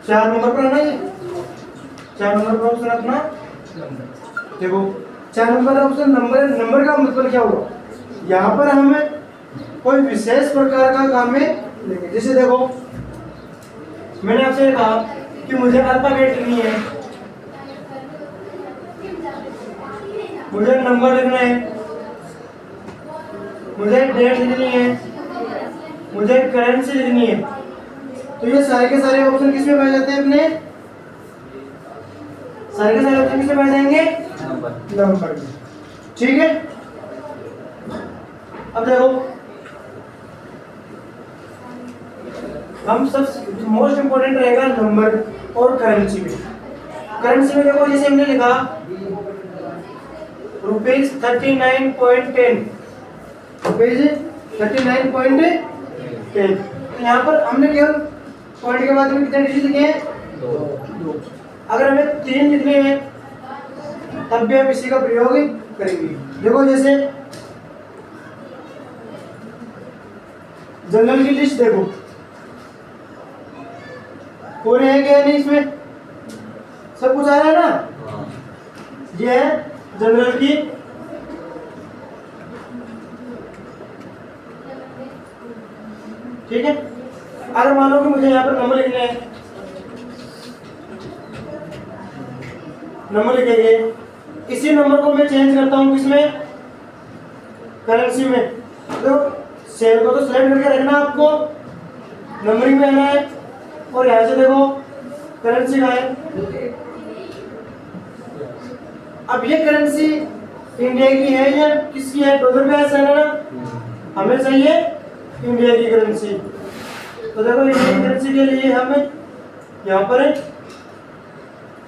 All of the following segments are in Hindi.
4 नंबर पर है ना ये, 4 नंबर पर ऑप्शन अपना देखो 4 नंबर ऑप्शन नंबर। नंबर का मतलब क्या हुआ, यहाँ पर हमें कोई विशेष प्रकार का काम में लेंगे। जैसे देखो मैंने आपसे कहा कि मुझे अल्फाबेट लिखनी है, मुझे नंबर लिखना है, मुझे डेट लिखनी है, मुझे करेंसी लिखनी है, तो ये सारे के सारे ऑप्शन किस में पाए जाते हैं अपने, सारे के सारे ऑप्शन किस में पाए जाएंगे, नंबर में। ठीक है, अब देखो हम सब मोस्ट इंपोर्टेंट रहेगा नंबर और करेंसी में। करेंसी में देखो जैसे हमने लिखा ₹39.10, ₹39.10। यहाँ पर हमने केवल पॉइंट के बाद में कितने डिजिट लिखे हैं, 2। अगर हमें 3 लिखने हैं तब भी हम इसी का प्रयोग करेंगे। देखो जैसे जनरल की लिस्ट देखो पूरे हैं क्या नहीं, इसमें सब कुछ आ रहा है ना, ये है जनरल की। ठीक है, अगर मान लो कि मुझे यहाँ पर नंबर लिखने हैं, नंबर लिखेंगे, इसी नंबर को मैं चेंज करता हूँ किसमें, करेंसी में। तो सेल को तो सिलेक्ट करके रखना आपको, नंबरिंग में आना है, और यहाँ से देखो करेंसी का है। अब ये करेंसी इंडिया की है या किसकी है, डॉलर में है ना, हमें चाहिए इंडिया की करेंसी। तो देखो इंडिया की करेंसी के लिए हम यहाँ पर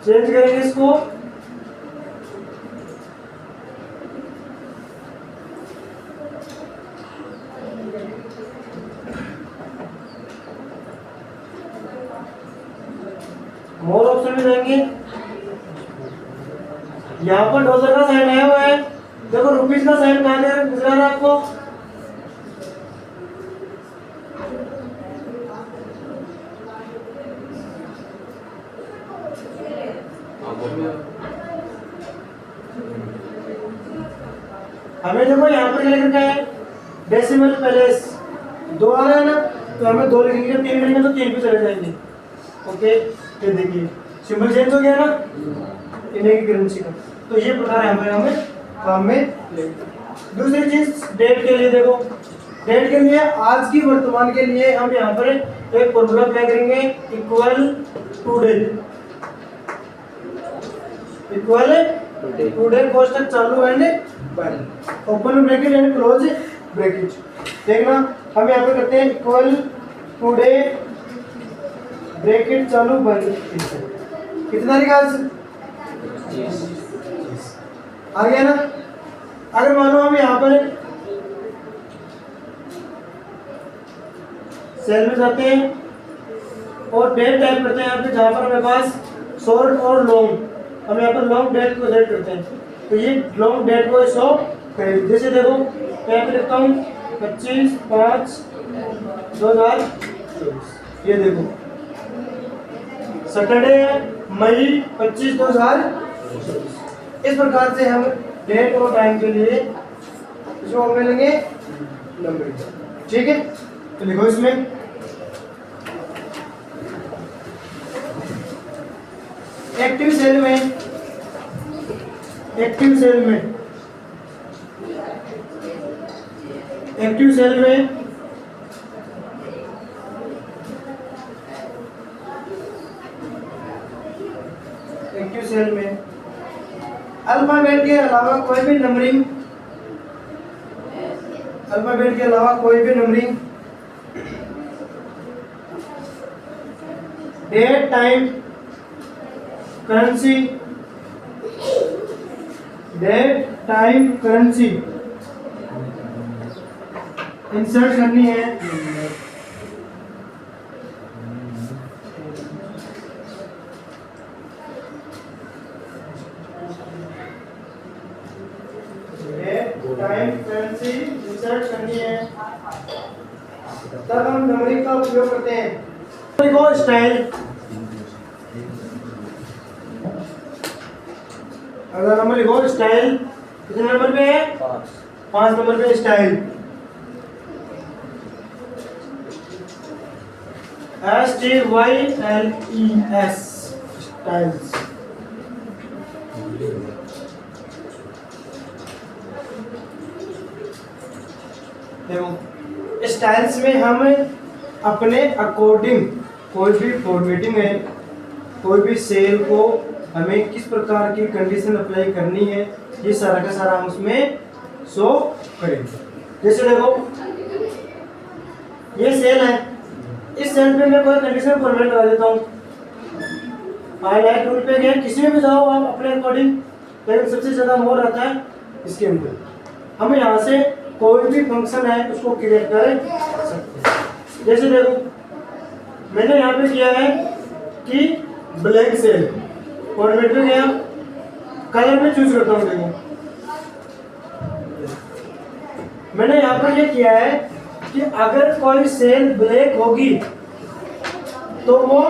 चेंज करेंगे इसको, मोर ऑप्शन में जाएंगे, यहाँ पर डॉलर का साइन आया हुआ है, देखो रुपीस का साइन कहाँ दिख रहा है आपको, हमें देखो यहाँ पर लिखा है डेसिमल प्लेस 2 आ रहा है ना, तो हमें 2 लिखेंगे, 3 लिखेंगे तो 3 पे चले जाएंगे। ओके, ये देखिए सिंबल चेंज हो गया ना इंडिया की करेंसी का। तो ये प्रकार है हमें काम में लेंगे। दूसरी चीज डेट के लिए देखो, डेट के लिए आज की वर्तमान के लिए हम यहाँ पर एक फॉर्मूला अप्लाई करेंगे, इक्वल टू डे कोष्टक चालू एंड बंद, open bracket and close bracket. देखना हम यहाँ पे करते हैं इक्वल टू डे ब्रैकेट चालू बंद, कितना तारीख आज, आ गया ना। अगर मानो हम यहाँ पर सेल में जाते हैं और डेट टाइप करते हैं यहाँ पे, जहाँ पर हमारे पास शॉर्ट और लॉन्ग, हम यहाँ पर लॉन्ग डेट को सेलेक्ट करते हैं, तो ये लॉन्ग डेट को शो करेगी। जैसे देखो मैं यहाँ पे लिखता हूँ 25/5/2024, ये देखो सैटरडे मई 25, 2024। इस प्रकार से हम डेट और टाइम के लिए इसको हम लेंगे नंबर। ठीक है, तो लिखो इसमें एक्टिव सेल में, एक्टिव सेल में अल्फाबेट के अलावा कोई भी नंबरिंग, अल्फाबेट के अलावा कोई भी numbering, date time currency, date time currency insert करनी है। टाइम करेंसी इंसर्ट करनी है, तब हम नंबरिंग का उपयोग करते हैं। लिखो स्टाइल, अगला नंबर लिखो स्टाइल, कितने नंबर पे है? 5 नंबर पे स्टाइल, STYLES स्टाइल्स। देखो स्टाइल्स में हम अपने अकॉर्डिंग कोई भी फॉर्मेटिंग है, कोई भी सेल को हमें किस प्रकार की कंडीशन अप्लाई करनी है, ये सारा का सारा हम उसमें शो करेंगे। जैसे देखो ये सेल है, इस सेल पे मैं कोई कंडीशन फॉर्मेट करा देता हूँ, हाईलाइट टूल पे गए, किसी में भी जाओ आप अपने अकॉर्डिंग, लेकिन सबसे ज़्यादा मोर आता है इसके अंदर। हम यहाँ से कोई भी फंक्शन है उसको क्रिएट कर सकते हैं। जैसे देखो मैंने यहाँ पे किया है कि ब्लैक सेल, फॉर्मेट में गया, कलर में चूज करता हूँ। देखो मैंने यहाँ पर ये किया है कि अगर कोई सेल ब्लैक होगी तो वो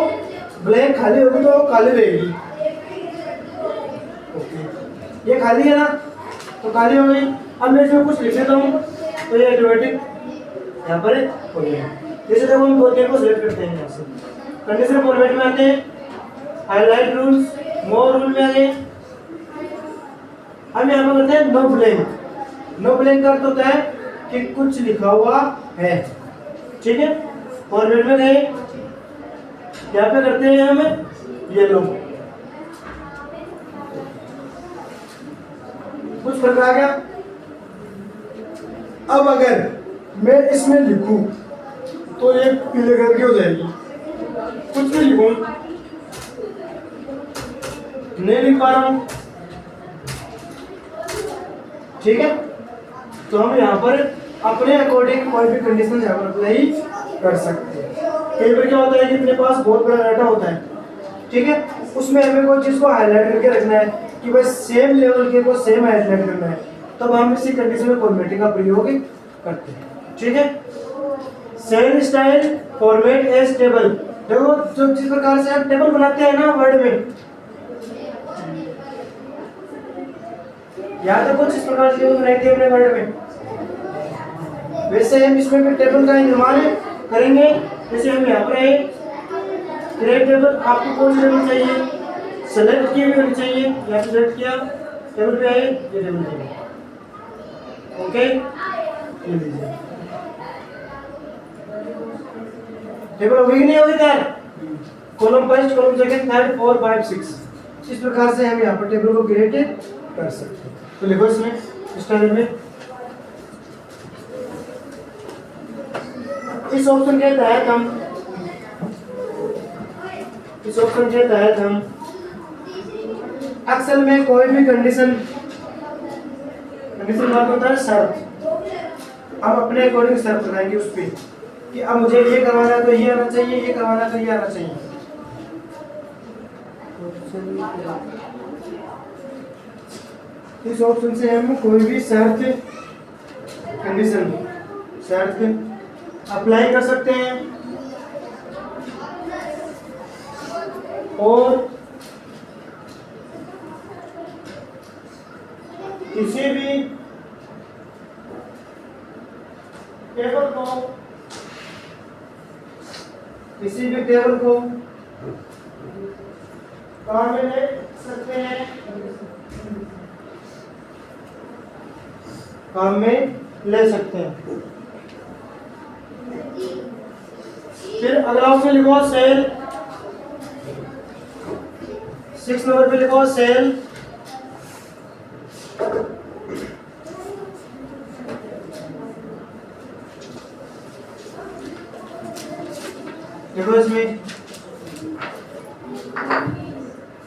ब्लैक खाली होगी तो काली रहेगी। ओके, ये खाली है ना तो काली हो गई। अब मैं इसमें कुछ लिख देता हूँ तो ये ऑटोमेटिक यहाँ पर हो गया। जैसे जब हम बोलते को सिलेक्ट करते हैं, यहाँ से कंडीशन फॉर्मेट में आते हैं, हाईलाइट रूल्स, मोर रूल में आ गए, हम यहाँ पर करते हैं नो ब्लैंक। नो ब्लैंक का अर्थ होता है कि कुछ लिखा हुआ है, ठीक है। फॉर्मेट में गए, यहाँ पे करते हैं हम येलो, कुछ फर्क आ गया। अब अगर मैं इसमें लिखूं तो ये पीले कलर की हो जाएगी, कुछ भी लिखूं नहीं लिख पा रहा हूं, ठीक है। तो हम यहाँ पर अपने अकॉर्डिंग कोई भी कंडीशन यहाँ पर अप्लाई कर सकते हैं। कई बार क्या होता है कि अपने पास बहुत बड़ा डाटा होता है, ठीक है, उसमें हमें कोई चीज़ को हाईलाइट करके रखना है कि बस सेम लेवल के को सेम हाईलाइट करना है, तब हम इसी कंडीशन में फॉर्मेटिंग का प्रयोग करते हैं, ठीक है। Cell style format as table. देखो जो जिस प्रकार से हम टेबल बनाते हैं ना वर्ड में, याद है कुछ इस प्रकार से बनाते हैं अपने वर्ड में, वैसे हम इसमें भी टेबल का निर्माण करेंगे। जैसे हम यहाँ पर है क्रिएट टेबल, आपको कौन सी टेबल चाहिए, सेलेक्ट की हुई होनी चाहिए, या सेलेक्ट किया टेबल पे आए, ये टेबल चाहिए, ओके। ये लीजिए टेबल हो गई नहीं होगी यार, column first, column second, third, 4, 5, 6, इस प्रकार से हम यहाँ पर टेबल को क्रिएट कर सकते हैं। तो लिखो इसमें स्टाइल में इस ऑप्शन के तहत हम एक्सेल में कोई भी कंडीशन बात होता है शर्त, हम अपने अकॉर्डिंग शर्त लगाएंगे उस पर कि अब मुझे ये करवाना है तो ये आना चाहिए, ये करवाना तो ये आना चाहिए। इस ऑप्शन से हम कोई भी शर्त अप्लाई कर सकते हैं और किसी भी टेबल को काम में ले सकते हैं, काम में ले सकते हैं। फिर अगला ऑप्शन लिखो सेल, 6 नंबर पे लिखो सेल, देखो इसमें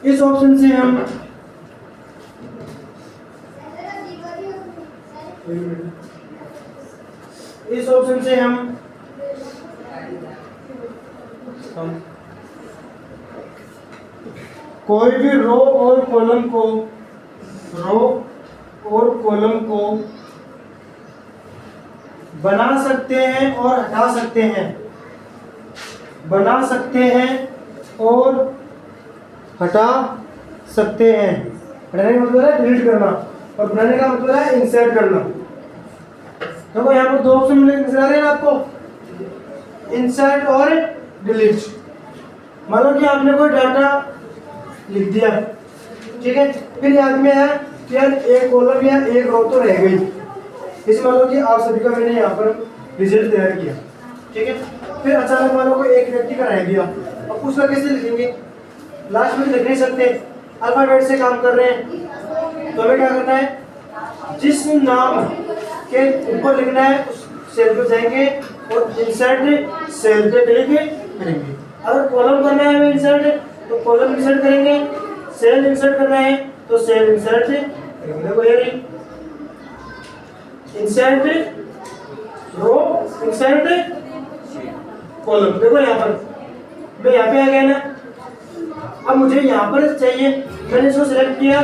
इस ऑप्शन से हम कोई भी रो और कॉलम को बना सकते हैं और हटा सकते हैं। बना सकते हैं और हटा सकते हैं। हटाने का मतलब है डिलीट करना और बनाने का मतलब है इंसर्ट करना। देखो यहाँ पर दो ऑप्शन नजर आ रहे हैं आपको, इंसर्ट और डिलीट। मान लो कि आपने कोई डाटा लिख दिया, ठीक है, फिर याद में आया कि यार एक कॉलम या एक रो तो रह गई। इस मान लो कि आप सभी का मैंने यहाँ पर रिजल्ट तैयार किया, ठीक है, फिर अचानक मान लो कोई एक व्यक्ति का रह गया। अब उसका कैसे लिखेंगे? लास्ट में लिख नहीं सकते, अल्फाबेट से काम कर रहे हैं, तो हमें क्या करना है, जिस नाम के ऊपर लिखना है उस सेल पे जाएंगे और इंसर्ट सेल पे क्लिक करेंगे। अगर कॉलम करना है हमें इंसर्ट, तो कॉलम इंसर्ट करेंगे, सेल इंसर्ट करना है तो सेल इंसर्ट करेंगे। देखो ये इंसर्ट रो, इंसर्ट कॉलम। देखो यहाँ पर मैं यहाँ पे आ गया ना, अब मुझे यहाँ पर चाहिए, मैंने इसको सिलेक्ट किया।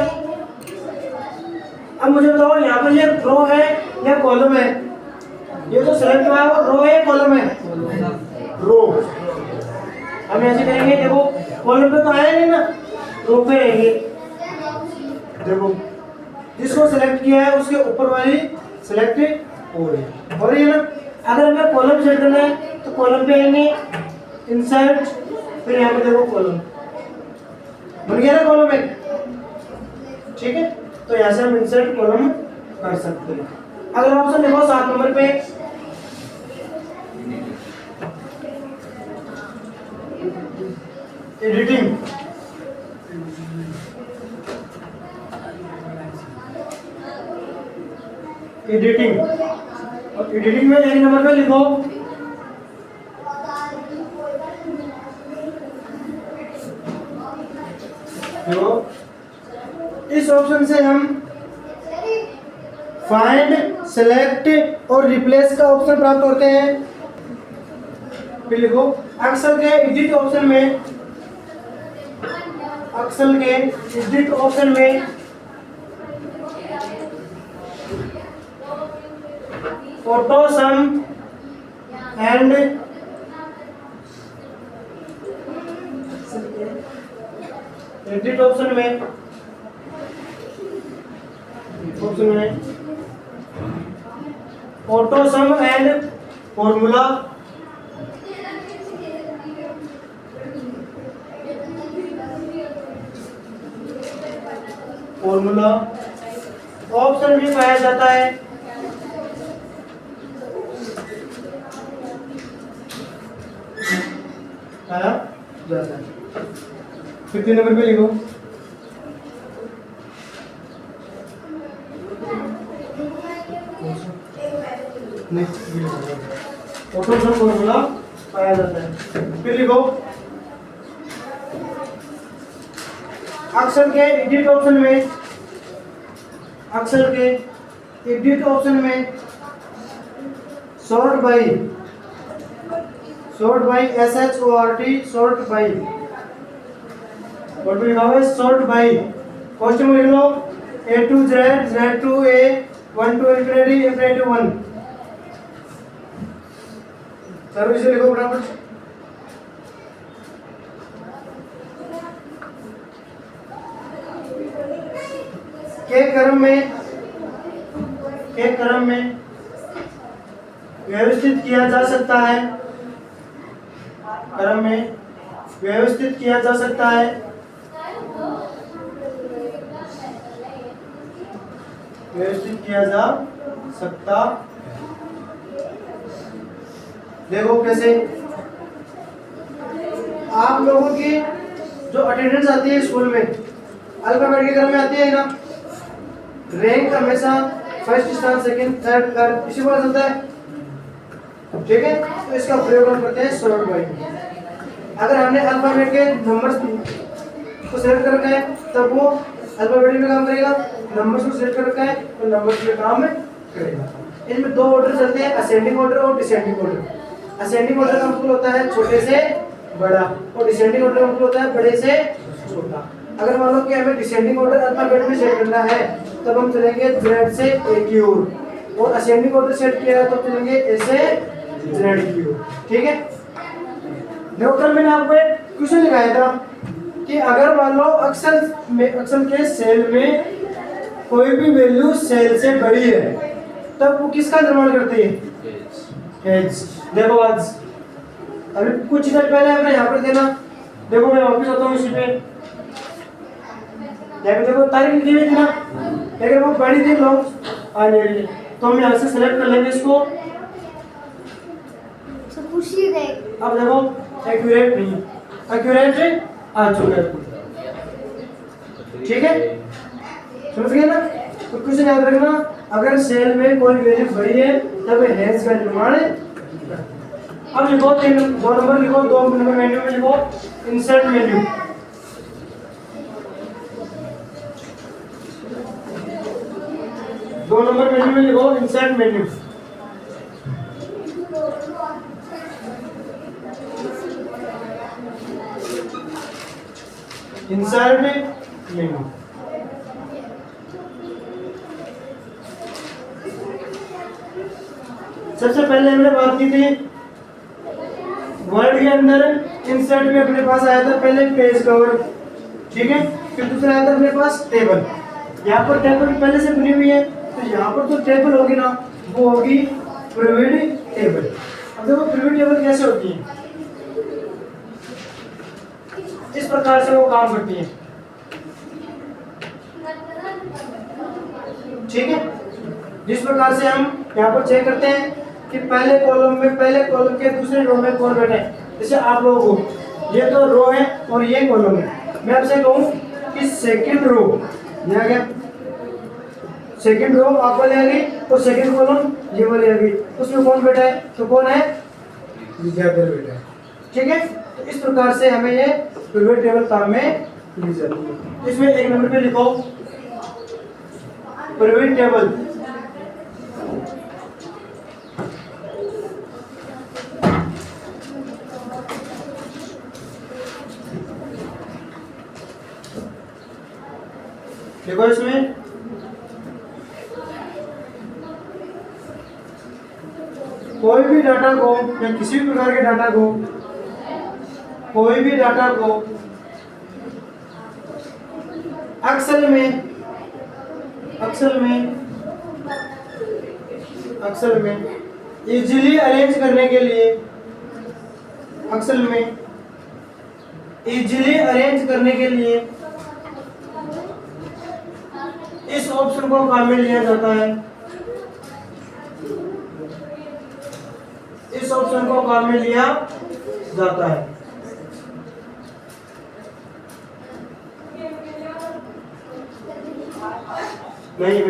अब मुझे बताओ यहाँ पर ये रो है या कॉलम है? ये तो सिलेक्ट हुआ है वो रो है कॉलम है? रो। हम ऐसे करेंगे, देखो कॉलम पे तो आया नहीं ना, रो पे रहेंगे। देखो जिसको सिलेक्ट किया है उसके ऊपर वाली सिलेक्ट हो रही है ना। अगर हमें कॉलम सेट करना है तो कॉलम पे आएंगे, इंसर्ट, फिर यहाँ पे देखो कॉलम बन गया ना कॉलम एक, ठीक है। तो यहाँ से हम इंसर्ट कॉलम कर सकते हैं। अगला ऑप्शन देखो 7 नंबर पे, एडिटिंग। एडिटिंग, और एडिटिंग में 1 नंबर पे लिखो इस ऑप्शन से हम फाइंड, सेलेक्ट और रिप्लेस का ऑप्शन प्राप्त करते हैं। फिर लिखो एक्सेल के एडिट ऑप्शन में, एक्सेल के एडिट ऑप्शन में auto sum and edit option में auto sum and formula, option भी पाया जाता है। पाया जाता है। 15 नंबर पे लिखो ऑटो सम फॉर्मूला पाया जाता है। फिर लिखो एक्सेल के एडिट ऑप्शन में, एक्सेल के एडिट ऑप्शन में sort by, SHORT, sort by, और लिखा हुआ है सॉर्ट बाई। क्वेश्चन में लिख लो A to Z, Z to A, 1 to infinity, infinity to 1। Sir इसे लिखो फटाफट। के क्रम में व्यवस्थित किया जा सकता है, क्रम में व्यवस्थित किया जा सकता है। व्यवस्थित किया जा सकता, देखो कैसे आप लोगों की जो अटेंडेंस आती है स्कूल में, अल्फाबेट के क्रम में आती है ना, रैंक हमेशा फर्स्ट स्थान, सेकंड, थर्ड, थर्ड इसी पर चलता है, ठीक है। तो इसका प्रयोग हम करते हैं सॉर्ट बाई। अगर हमने अल्फाबेट के नंबर्स को सिलेक्ट कर रखा है तब वो अल्फाबेट में काम करेगा, नंबर्स को सिलेक्ट कर रखा है तो नंबर्स में काम करेगा। इनमें 2 ऑर्डर चलते हैं, असेंडिंग ऑर्डर और डिसेंडिंग ऑर्डर। असेंडिंग ऑर्डर का मतलब होता है छोटे से बड़ा और डिसेंडिंग ऑर्डर का मतलब होता है बड़े से छोटा। अगर मान लो कि हमें डिसेंडिंग ऑर्डर अल्फाबेट में सेट करना है तब हम चलेंगे Z से A की ओर, और असेंडिंग ऑर्डर सेट किया है तो चलेंगे A से Z की ओर, ठीक है। देखो कल मैंने आपको एक क्वेश्चन लिखाया था कि अगर मान लो अक्सर के सेल में कोई भी वैल्यू सेल से बड़ी है तब वो किसका निर्माण करती है? एज। देखो आज अभी कुछ देर पहले आपने यहाँ पर देना, देखो मैं वापस आता हूँ इसी पे, यहाँ पे देखो तारीख दी हुई थी ना, अगर वो बड़ी थी लोग आने वाली तो हम यहाँ से सेलेक्ट कर लेंगे इसको। अब देखो एक्यूरेट नहीं, एक्यूरेट आ चुका है, ठीक है, समझ गए ना। तो कुछ याद रखना, अगर सेल में कोई वैल्यू बड़ी है तब हैश का निर्माण है। अब लिखो 2 नंबर लिखो, 2 नंबर मेन्यू में लिखो इंसर्ट मेन्यू। दो नंबर मेन्यू में लिखो इंसर्ट मेन्यू। इंसर्ट मेन्यू सबसे पहले हमने बात की थी वर्ड के अंदर इंसर्ट में अपने पास आया था पहले पेज कवर, ठीक है, फिर दूसरा आया था अपने पास टेबल। यहाँ पर टेबल पहले से बनी हुई है तो यहाँ पर तो टेबल होगी ना, वो होगी प्रिविड टेबल। अब देखो प्रिविड टेबल कैसे होती है, इस प्रकार से वो काम करती है, ठीक है। जिस प्रकार से हम यहाँ पर चेक करते हैं कि पहले कॉलम के दूसरे रो में कौन बैठे हैं। जैसे आप लोगों को ये तो रो है और ये कॉलम है, मैं आपसे कहूँ कि सेकंड रो ये आ गया, सेकंड रो आप वाले आ गई और सेकंड कॉलम ये वाले आ गई, उसमें कौन बैठा है? तो कौन है? विद्याधर बैठा है, ठीक है। तो इस प्रकार से हमें ये पिवट टेबल काम में ली जाती है। इसमें 1 नंबर पे लिखो पिवट टेबल। देखो इसमें कोई भी डाटा को या किसी भी प्रकार के डाटा को, कोई भी डाटा को अक्सर में इजीली अरेंज करने के लिए, इस ऑप्शन को काम में लिया जाता है, इस ऑप्शन को काम में लिया जाता है। नहीं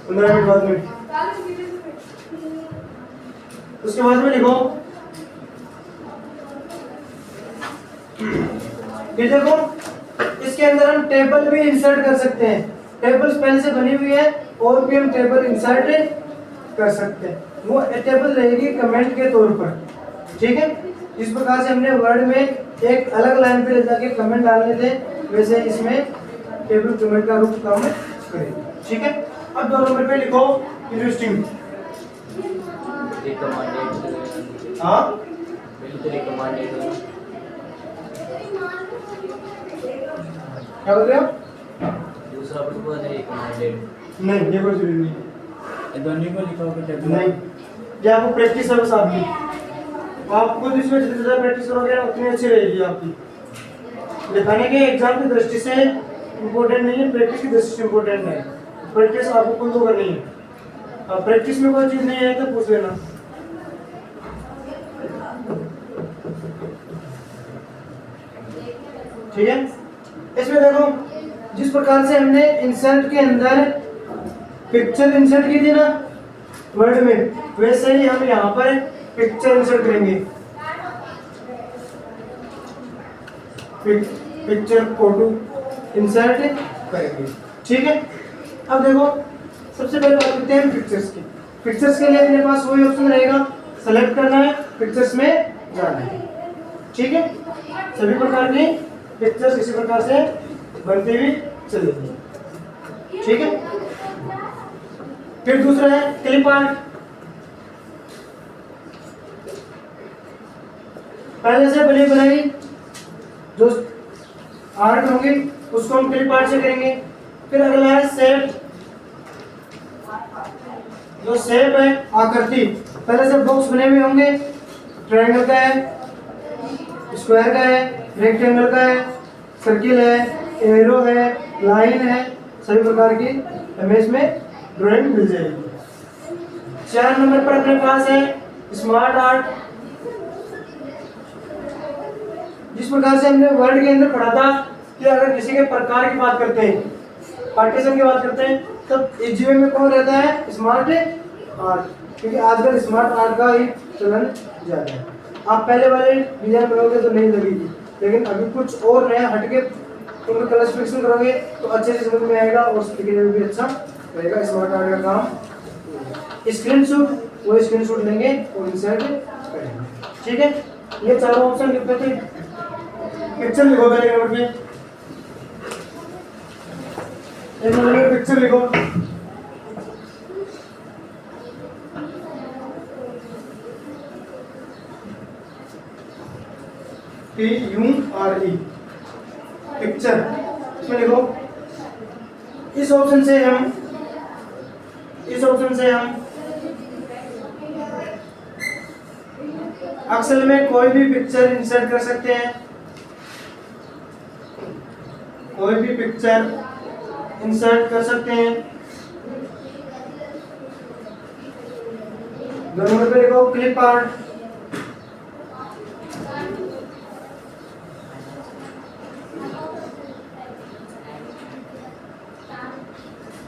15 मिनट बाद में, उसके बाद में लिखो ये देखो इसके अंदर हम टेबल भी इंसर्ट कर सकते हैं। टेबल्स पहले से बनी हुई है और भी हम टेबल इंसर्ट कर सकते हैं। वो टेबल रहेगी कमेंट के तौर पर, ठीक है। जिस प्रकार से हमने वर्ड में एक अलग लाइन पे ले जाके कमेंट डालने थे, वैसे इसमें टेबल कमेंट का रूप काम करेगा, ठीक है। अब 2 नंबर पे लिखो इंटरेस्टिंग। हाँ क्या बोल रहे हो? दूसरा नहीं ये कोई जरूरी नहीं है, दोनों को लिखा होगा टेबल नहीं, ये आपको प्रैक्टिस है बस आपकी, आप खुद इसमें जितनी ज़्यादा प्रैक्टिस करोगे उतनी अच्छी रहेगी आपकी। लिखाने के एग्जाम की दृष्टि से इम्पोर्टेंट नहीं है, प्रैक्टिस की दृष्टि से इम्पोर्टेंट है। प्रैक्टिस आपको खुद को करनी है, अब प्रैक्टिस में कोई चीज़ नहीं है तो पूछ लेना, ठीक है। इसमें देखो जिस प्रकार से हमने इंसर्ट के अंदर पिक्चर इंसर्ट की थी ना वर्ड में, वैसे ही हम यहाँ पर पिक्चर इंसर्ट करेंगे, पिक्चर फोटो इंसर्ट करेंगे, ठीक है। अब देखो सबसे पहले बात करते हैं पिक्चर्स की। पिक्चर्स के लिए अपने पास वही ऑप्शन रहेगा, सेलेक्ट करना है, पिक्चर्स में जाना है, ठीक है। सभी प्रकार की पिक्चर्स इसी प्रकार से बनती हुई चलेगी, ठीक है। फिर दूसरा है क्लिप आर्ट। पहले से बनी बनाई जो आर्ट होंगी उसको हम क्लिप आर्ट से करेंगे। फिर अगला है शेप। जो शेप है आकृति, पहले से बॉक्स बने हुए होंगे, ट्रायंगल का है, स्क्वायर का है, रेक्टेंगल का है, सर्किल है, एरो है, लाइन है, सभी प्रकार की हमें इसमें ड्राइंग मिल जाएगी। 4 नंबर पर अपने पास है स्मार्ट आर्ट। जिस प्रकार से हमने वर्ड के अंदर पढ़ा था कि अगर किसी के प्रकार की बात करते हैं, पार्टीशन की बात करते हैं, तब इस में कौन रहता है? स्मार्ट आर्ट, क्योंकि आजकल स्मार्ट आर्ट का ही चलन ज्यादा है। आप पहले वाले डिजाइन बनाओगे तो नहीं लगेगी, लेकिन अभी कुछ और नया हटके उनको क्लासिफिकेशन करोगे तो अच्छे से समझ में आएगा और सीखने में भी अच्छा रहेगा। स्मार्ट आर्ट का काम स्क्रीनशॉट, वो स्क्रीनशॉट लेंगे और इंसर्ट करेंगे। ठीक है, ये चारों ऑप्शन लिखते थे। पिक्चर लिखो पहले नंबर पे, एक नंबर पे पिक्चर लिखो। PURE पिक्चर, इसमें लिखो। इस ऑप्शन से हम एक्सेल में कोई भी पिक्चर इंसर्ट कर सकते हैं, कोई भी पिक्चर इंसर्ट कर सकते हैं। 2 नंबर पे लिखो क्लिप आर्ट।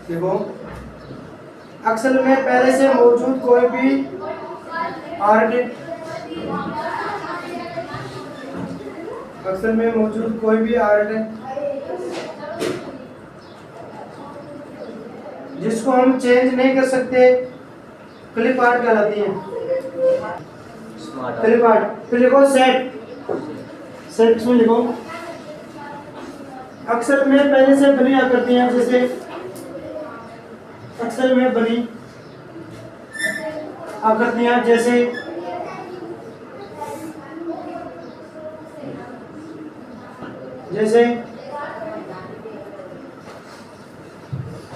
देखो, एक्सेल में पहले से मौजूद कोई भी आर्ट, एक्सेल में मौजूद कोई भी आर्ट जिसको हम चेंज नहीं कर सकते, क्लिप आर्ट कहलाती है। Clip art. फिर लिखो सेट इसमें लिखो। एक्सेल में पहले से बनी आकृतियां, जैसे एक्सेल में बनी आकृतियां जैसे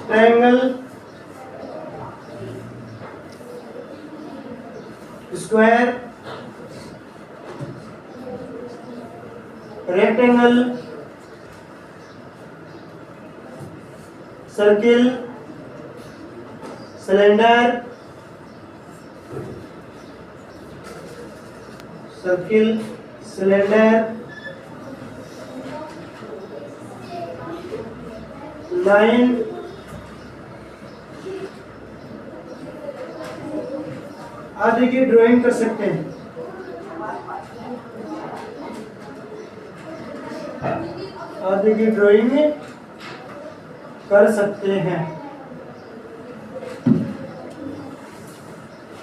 triangle, square, rectangle, circle, cylinder, line, आदि की ड्राइंग कर सकते हैं। आदि की ड्राइंग कर सकते हैं।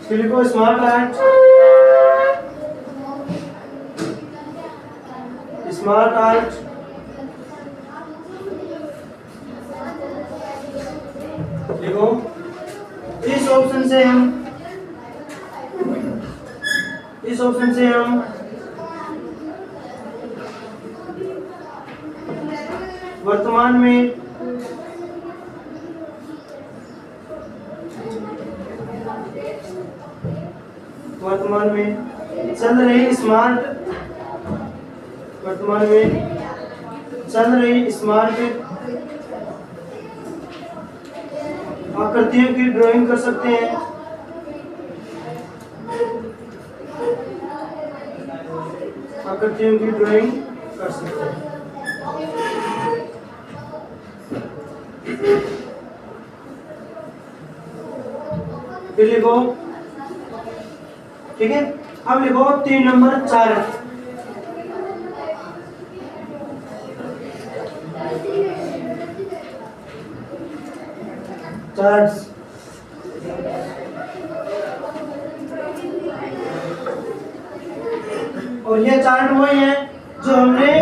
फिर को स्मार्ट आर्ट। देखो, इस ऑप्शन से हम वर्तमान में चल रही स्मार्ट आकृतियों की ड्राइंग कर सकते हैं। फिर लिखो, ठीक है। अब लिखो 3 नंबर चार्ट। और ये चार्ट वही है जो हमने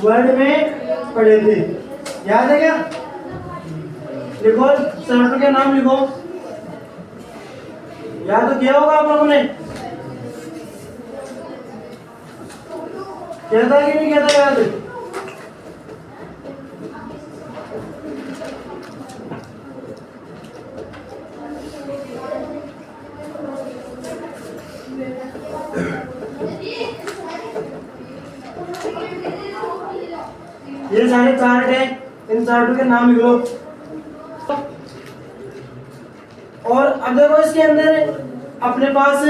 वर्ड में पढ़े थे, याद है क्या? लिखो, चार्ट का नाम लिखो, याद तो किया होगा आप लोगों ने। कहता है कि नहीं कहता याद? ये सारे चार्ट है, इन चार्टों के नाम लिख लो। और अब देखो इसके अंदर अपने पास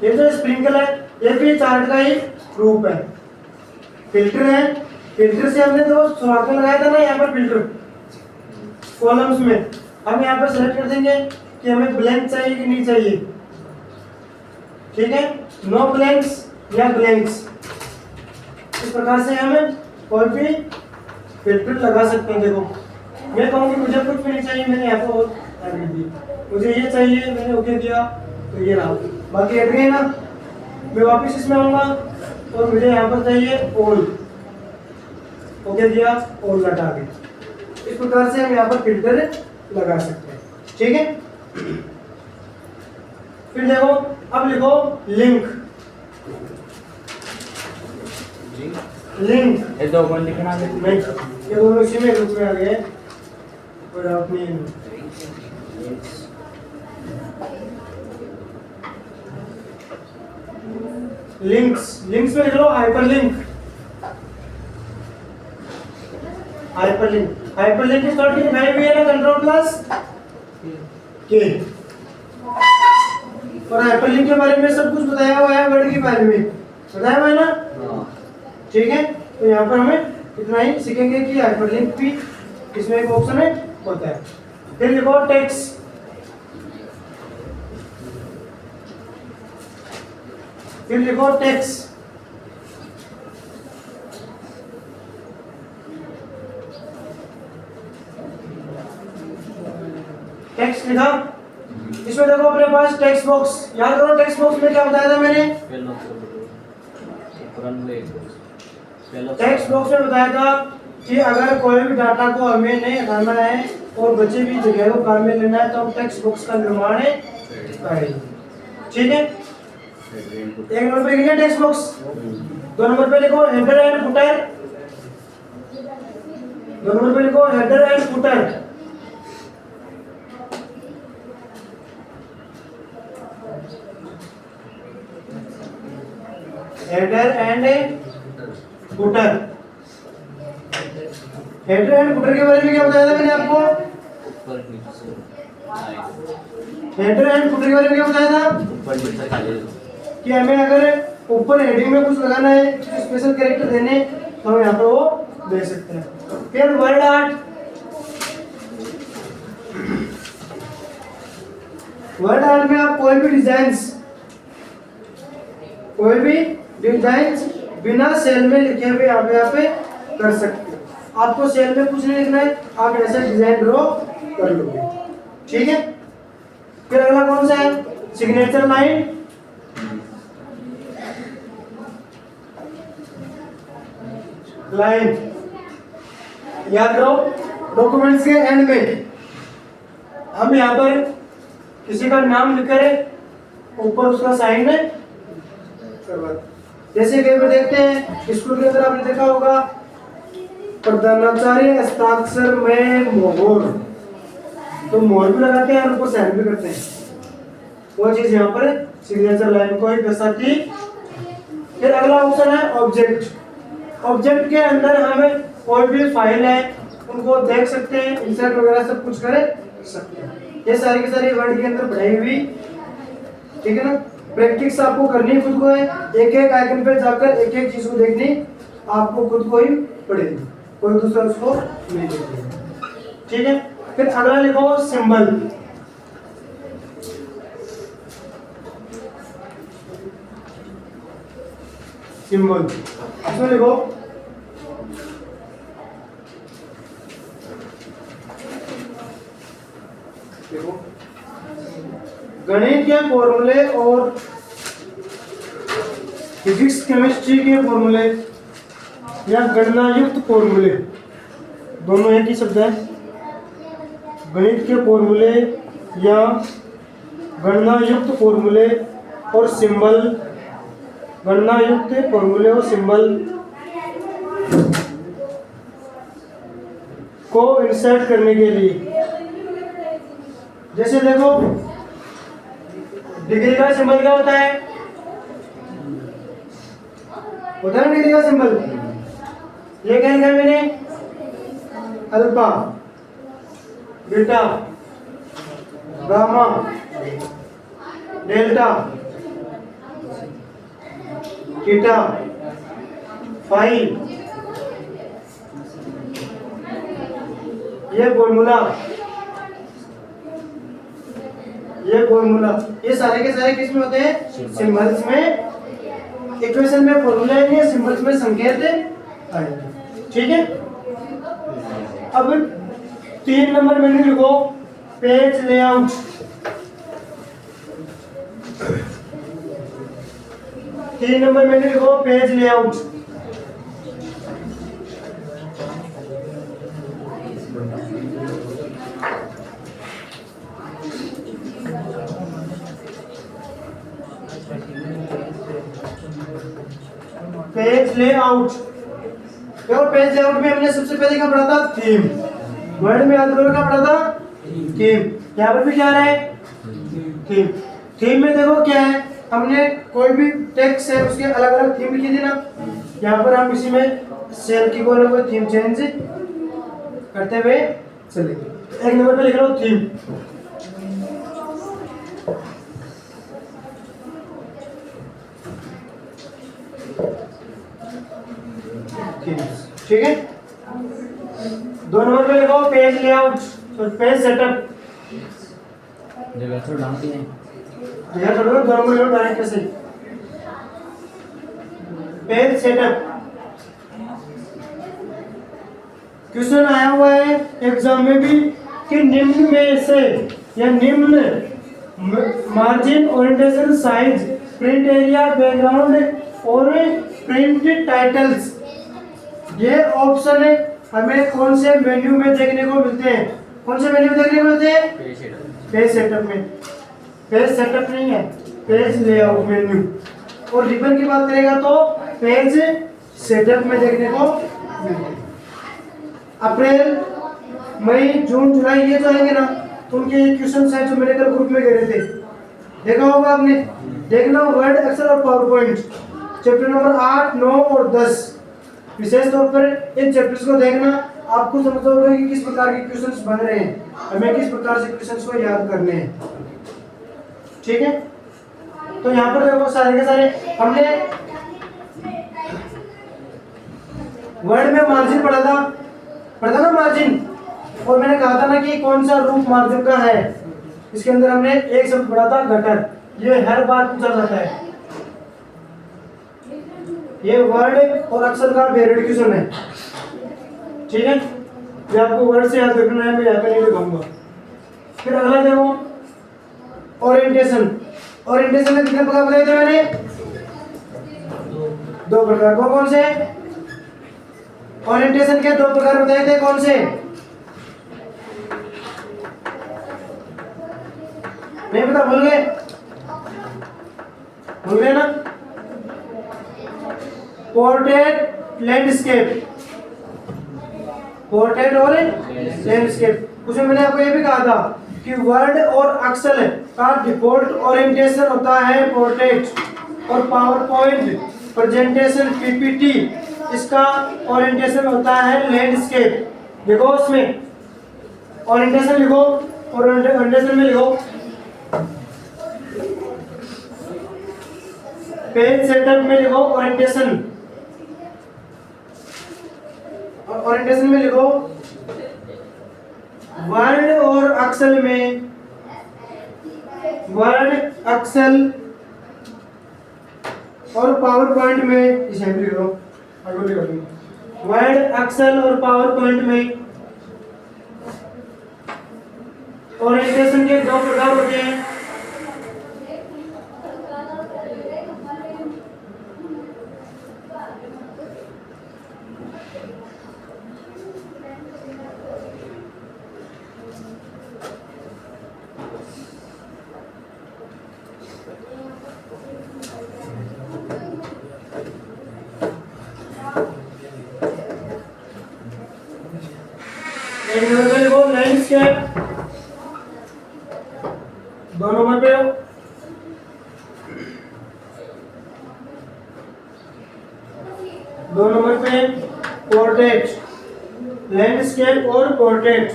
ये जो स्प्रिंकल है, ये भी चार्ट का ही रूप है। फिल्टर है, फिल्टर से हमने तो शुरुआत में लगाया था ना यहाँ पर फिल्टर कॉलम्स में। हम यहाँ पर सेलेक्ट कर देंगे कि हमें ब्लैंक चाहिए कि नहीं चाहिए। ठीक है, नो ब्लैंक्स या ब्लैंक्स, इस प्रकार से हम कोई भी फिल्टर लगा सकते हैं। देखो मैं कहूँगी मुझे कुछ भी नहीं चाहिए, मैंने यहाँ पर मुझे ये चाहिए, मैंने ओके दिया तो ये रहा, बाकी हट गए ना। मैं वापस इसमें आऊँगा और मुझे यहाँ पर चाहिए ऑल, ओके दिया, ऑल हटा के। इस प्रकार से हम यहाँ पर फिल्टर लगा सकते हैं। ठीक है, फिर देखो अब लिखो लिंक। लिंक ये दो कौन लिखना है? नहीं, ये दोनों इसी में ग्रुप में आ गए, और अपनी लिंक्स। लिंक्स में लिख लो हाइपरलिंक। हाइपरलिंक, हाइपरलिंक की शॉर्ट की दिखाई हुई है ना, कंट्रोल प्लस के। और हाइपरलिंक के बारे में सब कुछ बताया हुआ है, वर्ड के बारे में बताया हुआ है ना। ठीक है, तो यहाँ पर हमें इतना ही सीखेंगे कि हाइपरलिंक भी इसमें एक ऑप्शन है होता है। फिर लिखो टेक्स्ट। फिर लिखो टेक्स्ट। टेक्स्ट लिखा, इसमें देखो अपने पास टेक्स्ट बॉक्स। याद करो टेक्स्ट बॉक्स में क्या बताया था मैंने? टेक्स्ट बॉक्स में बताया था कि अगर कोई भी डाटा को हमें नहीं हटाना है और बचे भी जगह को काम में लेना है तो हम टेक्स्ट बॉक्स का निर्माण करेंगे। ठीक है, एक नंबर पे लिखिए टेक्स्ट बॉक्स। दो नंबर पे लिखो हेडर एंड फुटर। दो नंबर पे लिखो header and footer. Header and footer. Header and footer के बारे में क्या बताया था मैंने आपको? हेडर एंड फुटर के बारे में क्या बताया था कि हमें अगर ऊपर हेडिंग में कुछ लगाना है, स्पेशल कैरेक्टर देने, तो हम यहाँ पर वो दे सकते हैं। फिर वर्ड आर्ट। वर्ड आर्ट में आप कोई भी डिजाइन्स बिना सेल में लिखे हुए आप यहाँ पे कर सकते हो। आपको सेल में कुछ नहीं लिखना है, आप ऐसे डिजाइन ड्रॉ कर लोगे। ठीक है, फिर अगला कौन सा है? Signature line. लाइन याद रहो, डॉक्यूमेंट्स के एंड में हम यहाँ पर किसी का नाम लिखकर ऊपर उसका साइन करवाते। जैसे कई बार देखते हैं स्कूल के अंदर आपने देखा होगा प्रधानाचार्य हस्ताक्षर में मोहर, तो मोहर भी लगाते हैं और ऊपर साइन भी करते हैं। वो चीज यहाँ पर सिग्नेचर लाइन को ही दर्शाती। फिर अगला ऑप्शन है ऑब्जेक्ट। ऑब्जेक्ट के अंदर हमें कोई भी फाइल है उनको देख सकते हैं, इंसर्ट वगैरह सब कुछ कर सकते हैं। ये सारी की सारी वर्ड के अंदर पढ़ाई हुई। ठीक है ना, प्रैक्टिस आपको करनी खुद को है। एक एक आइकन पे जाकर एक एक चीज को देखनी आपको खुद को ही पड़ेगी, कोई दूसरा उसको नहीं देखेगा। ठीक है, फिर अगला लिखो सिंबल। सिंबल इसमें लिखो गणित के फॉर्मूले और फिजिक्स केमिस्ट्री के फॉर्मूले या गणना युक्त फॉर्मूले दोनों एक ही शब्द है। गणित के फॉर्मूले या गणना युक्त फॉर्मूले और सिंबल गणना युक्त फॉर्मूले और सिंबल को इंसर्ट करने के लिए, जैसे देखो डिग्री का सिंबल क्या होता है ना डिग्री का सिंबल, ये क्या लिखा मैंने alpha beta gamma delta theta phi, ये फॉर्मूला ये सारे के सारे किस में होते हैं सिंबल्स में। इक्वेशन में फॉर्मूला है, सिंबल्स में संकेत आएंगे। ठीक है, अब 3 नंबर में लिखो पेज लेआउट। 3 नंबर में लिखो पेज लेआउट। पेज लेआउट, देखो पेज लेआउट में हमने सबसे पहले क्या पढ़ा था थीम, वर्ड में याद करो क्या पढ़ा था थीम, यहाँ पर भी क्या रहा है थीम। थीम में देखो क्या है, हमने कोई भी टेक्स्ट है उसके अलग अलग थीम लिखी थी ना, यहाँ पर हम इसी में सेल की कोई थीम चेंज करते हुए चलेंगे। 1 नंबर पे लिख लो थीम। ठीक है, 2 नंबर पे लिखो पेज लेआउट, तो पेज सेटअप। जगह थोड़ा डालती है, जगह थोड़ा 2 नंबर लिखो डायरेक्ट से पेज सेटअप। क्वेश्चन आया हुआ है एग्जाम में भी कि निम्न में से या निम्न margin orientation size print area background और प्रिंट टाइटल्स, ये ऑप्शन हमें कौन से मेन्यू में देखने को मिलते हैं? कौन से मेन्यू देखने को मिलते हैं? पेज सेटअप में। पेज सेटअप नहीं है, पेज लेआउट मेन्यू। और रिबन की बात करेगा तो पेज सेटअप में देखने को मिलते हैं। अप्रैल मई जून जुलाई ये जो आएंगे ना, तो उनके क्वेश्चन है जो मैंने कल ग्रुप में गए थे, देखा होगा आपने। देखना वर्ड एक्सेल और पावर पॉइंट चैप्टर नंबर 8, 9 और 10, विशेष तौर पर इन चैप्टर्स को देखना, आपको समझ होगा कि किस प्रकार के क्वेश्चंस बन रहे हैं, हमें किस प्रकार से क्वेश्चंस को याद करने हैं। ठीक है, तो यहाँ पर देखो सारे के सारे हमने वर्ड में मार्जिन पढ़ा था ना मार्जिन, और मैंने कहा था ना कि कौन सा रूप मार्जिन का है। इसके अंदर हमने एक शब्द पढ़ा था गटर, ये हर बार पूछा जाता है। ये वर्ड और अक्षर का वेरिएड क्वेश्चन है। ठीक है, ये आपको वर्ड से याद रखना है, मैं यहाँ पे नहीं लिखूंगा। फिर अगला देखो ओरिएंटेशन। ओरिएंटेशन में कितने प्रकार बताए थे मैंने? 2 प्रकार। कौन से? ओरिएंटेशन के 2 प्रकार बताए थे, कौन से? नहीं पता, भूल गए? भूल गए ना? पोर्ट्रेट लैंडस्केप, पोर्ट्रेट और लैंडस्केप। उसमें मैंने आपको ये भी कहा था कि वर्ड और अक्सर का डिफॉल्ट ओरिएंटेशन होता है पोर्ट्रेट, और पावर पॉइंट प्रेजेंटेशन पीपीटी इसका ओरिएंटेशन होता है लैंडस्केप। देखो उसमें ओरिएंटेशन लिखो, और ओरिएंटेशन में लिखो पेज सेटअप में लिखो ओरिएंटेशन, और ओरिएंटेशन में लिखो वर्ड और अक्सर में, वर्ड अक्सर और पावर पॉइंट में, इसे भी लिखो वर्ड अक्सर और पावर पॉइंट में ओरिएंटेशन के 2 प्रकार होते हैं। एक नंबर पे लिखो लैंडस्केप, 2 नंबर पे 2 नंबर पे पोर्ट्रेट, लैंडस्केप और पोर्ट्रेट।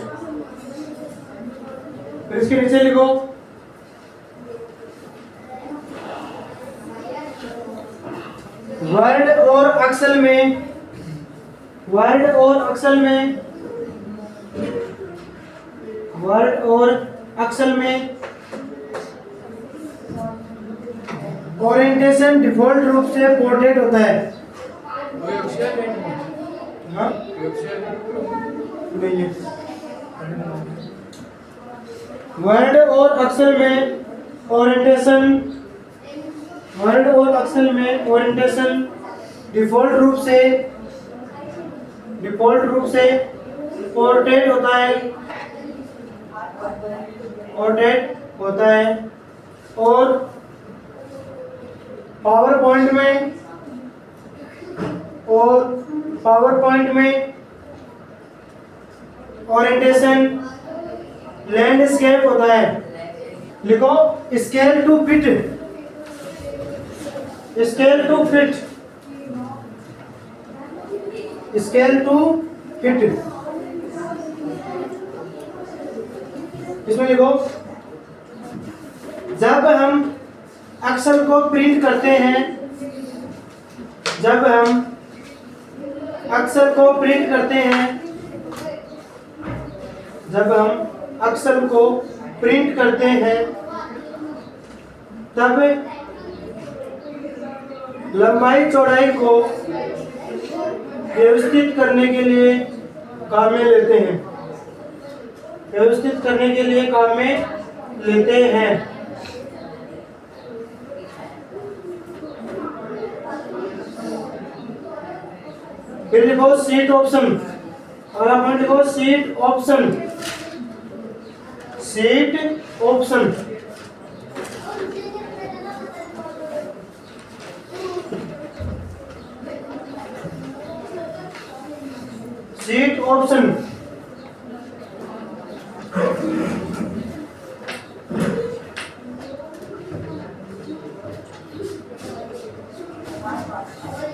फिर इसके नीचे लिखो वर्ड और अक्सर में, वर्ड और अक्सर में, वर्ड और अक्सर में ओरिएंटेशन डिफॉल्ट रूप से पोर्ट्रेट होता है। हाँ? नहीं है। वर्ड और अक्सर में ओरिएंटेशन, वर्ड और अक्सर में ओरिएंटेशन डिफॉल्ट रूप से पोर्ट्रेट होता है, पोर्ट्रेट होता है। और पावर पॉइंट में, और पावर पॉइंट में ओरिएंटेशन लैंडस्केप होता है। लिखो scale to fit, scale to fit, scale to fit. इसमें लिखो जब हम अक्षर को प्रिंट करते हैं, जब हम अक्षर को प्रिंट करते हैं, जब हम अक्षर को प्रिंट करते हैं तब लंबाई चौड़ाई को व्यवस्थित करने के लिए काम में लेते हैं, व्यवस्थित करने के लिए काम में लेते हैं। फिर लिखो सीट ऑप्शन, और अपन लिखो seat option, seat option. Seat option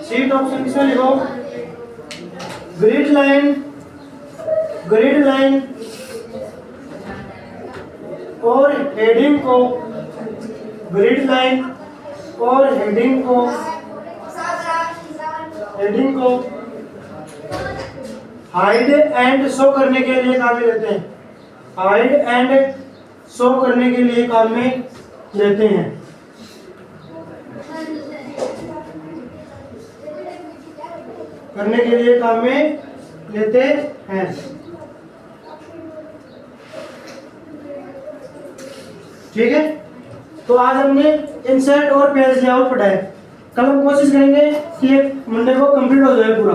seat option किसमें लिखो ग्रिड लाइन, ग्रिड लाइन और हेडिंग को, ग्रिड लाइन और हेडिंग को, हेडिंग को हाइड एंड शो करने के लिए काम में लेते हैं, हाइड एंड शो करने के लिए काम में लेते हैं। करने के लिए काम में लेते हैं। ठीक है, तो आज हमने इंसर्ट और पेज लेआउट पढ़ा है। कल हम कोशिश करेंगे कि एक मंडे को कंप्लीट हो जाए पूरा।